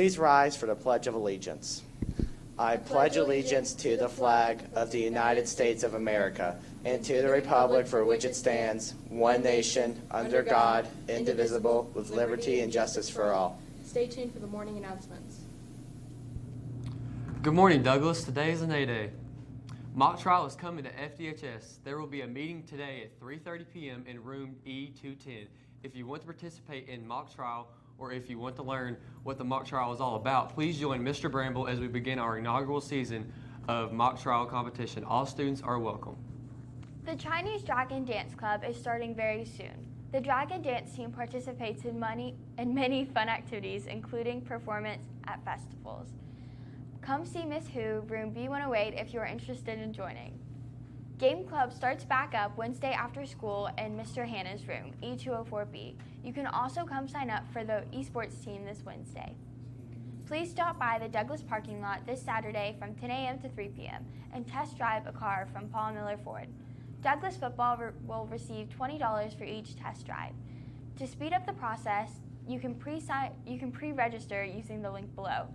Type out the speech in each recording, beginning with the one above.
Please rise for the Pledge of Allegiance. I pledge allegiance to the flag of the United States of America and to the republic for which it stands, one nation, under God, indivisible, with liberty and justice for all. Stay tuned for the morning announcements. Good morning, Douglas. Today is an A-Day. Mock trial is coming to FDHS. There will be a meeting today at 3:30 p.m. in room E210. If you want to participate in mock trial, or if you want to learn what the mock trial is all about, please join Mr. Bramble as we begin our inaugural season of mock trial competition. All students are welcome. The Chinese Dragon Dance Club is starting very soon. The Dragon Dance team participates in many fun activities, including performance at festivals. Come see Miss Hu, room B108, if you are interested in joining. Game Club starts back up Wednesday after school in Mr. Hannah's room, E204B. You can also come sign up for the esports team this Wednesday. Please stop by the Douglas parking lot this Saturday from 10 a.m. to 3 p.m. and test drive a car from Paul Miller Ford. Douglas football will receive $20 for each test drive. To speed up the process, you can pre-register using the link below.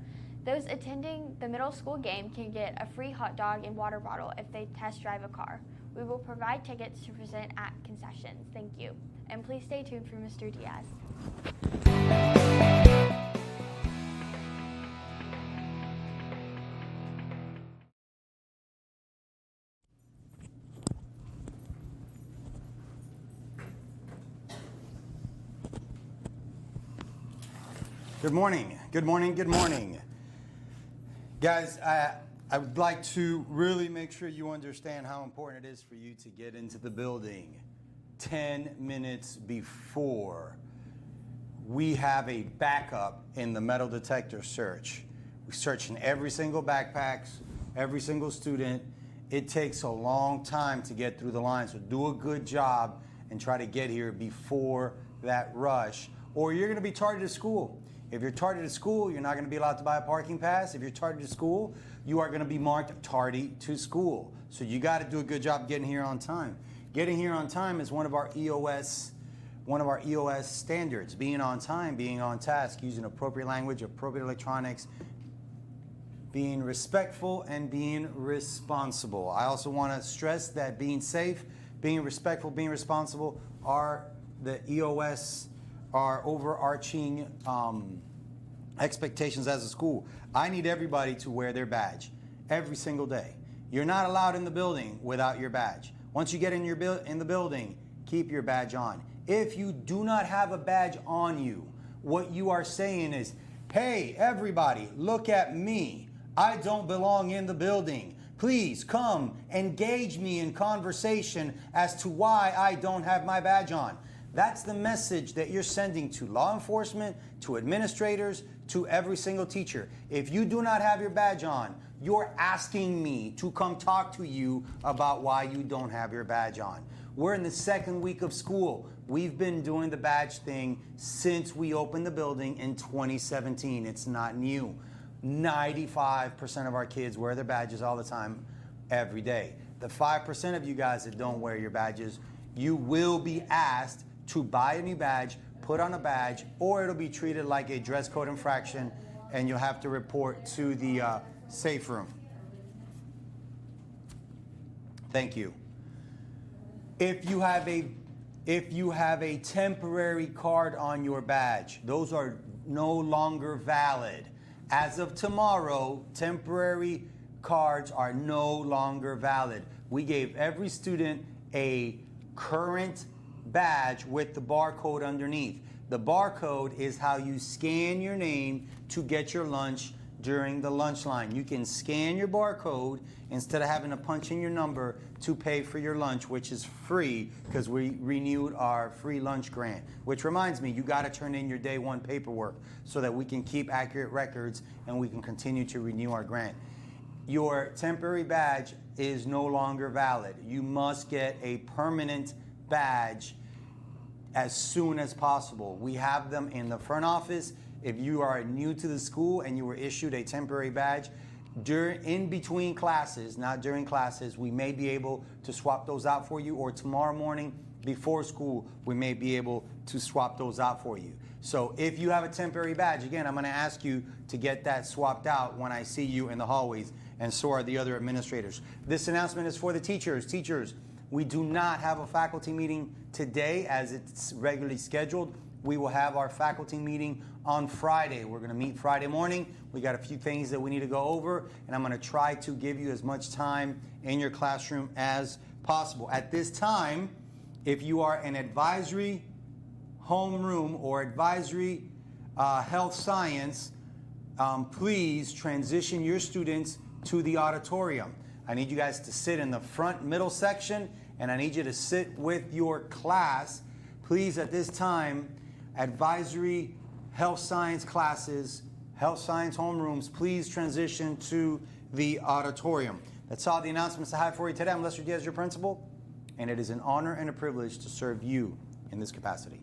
Those attending the middle school game can get a free hot dog and water bottle if they test drive a car. We will provide tickets to present at concessions. Thank you. And please stay tuned for Mr. Diaz. Good morning. Good morning. Good morning. Guys, I would like to really make sure you understand how important it is for you to get into the building 10 minutes before. We have a backup in the metal detector search. We search in every single backpacks, every single student. It takes a long time to get through the line, so do a good job and try to get here before that rush, or you're going to be targeted at school. If you're tardy to school, you're not going to be allowed to buy a parking pass. If you're tardy to school, you are going to be marked tardy to school. So you got to do a good job getting here on time. Getting here on time is one of our EOS standards. Being on time, being on task, using appropriate language, appropriate electronics, being respectful, and being responsible. I also want to stress that being safe, being respectful, being responsible are the EOS, our overarching expectations as a school. I need everybody to wear their badge every single day. You're not allowed in the building without your badge. Once you get in the building, keep your badge on. If you do not have a badge on you, what you are saying is, hey, everybody, look at me. I don't belong in the building. Please come engage me in conversation as to why I don't have my badge on. That's the message that you're sending to law enforcement, to administrators, to every single teacher. If you do not have your badge on, you're asking me to come talk to you about why you don't have your badge on. We're in the second week of school. We've been doing the badge thing since we opened the building in 2017. It's not new. 95% of our kids wear their badges all the time, every day. The 5% of you guys that don't wear your badges, you will be asked to buy a new badge, put on a badge, or it'll be treated like a dress code infraction and you'll have to report to the safe room. Thank you. If you have a temporary card on your badge, those are no longer valid. As of tomorrow, temporary cards are no longer valid. We gave every student a current badge with the barcode underneath. The barcode is how you scan your name to get your lunch during the lunch line. You can scan your barcode instead of having to punch in your number to pay for your lunch, which is free because we renewed our free lunch grant. Which reminds me, you got to turn in your day one paperwork so that we can keep accurate records and we can continue to renew our grant. Your temporary badge is no longer valid. You must get a permanent badge as soon as possible. We have them in the front office. If you are new to the school and you were issued a temporary badge, in between classes, not during classes, we may be able to swap those out for you, or tomorrow morning before school, we may be able to swap those out for you. So if you have a temporary badge, again, I'm going to ask you to get that swapped out when I see you in the hallways, and so are the other administrators. This announcement is for the teachers. Teachers, we do not have a faculty meeting today as it's regularly scheduled. We will have our faculty meeting on Friday. We're going to meet Friday morning. We got a few things that we need to go over, and I'm going to try to give you as much time in your classroom as possible. At this time, if you are an advisory homeroom or advisory health science, please transition your students to the auditorium. I need you guys to sit in the front middle section, and I need you to sit with your class. Please, at this time, advisory health science classes, health science homerooms, please transition to the auditorium. That's all the announcements I have for you today. I'm Lester Diaz, your principal, and it is an honor and a privilege to serve you in this capacity.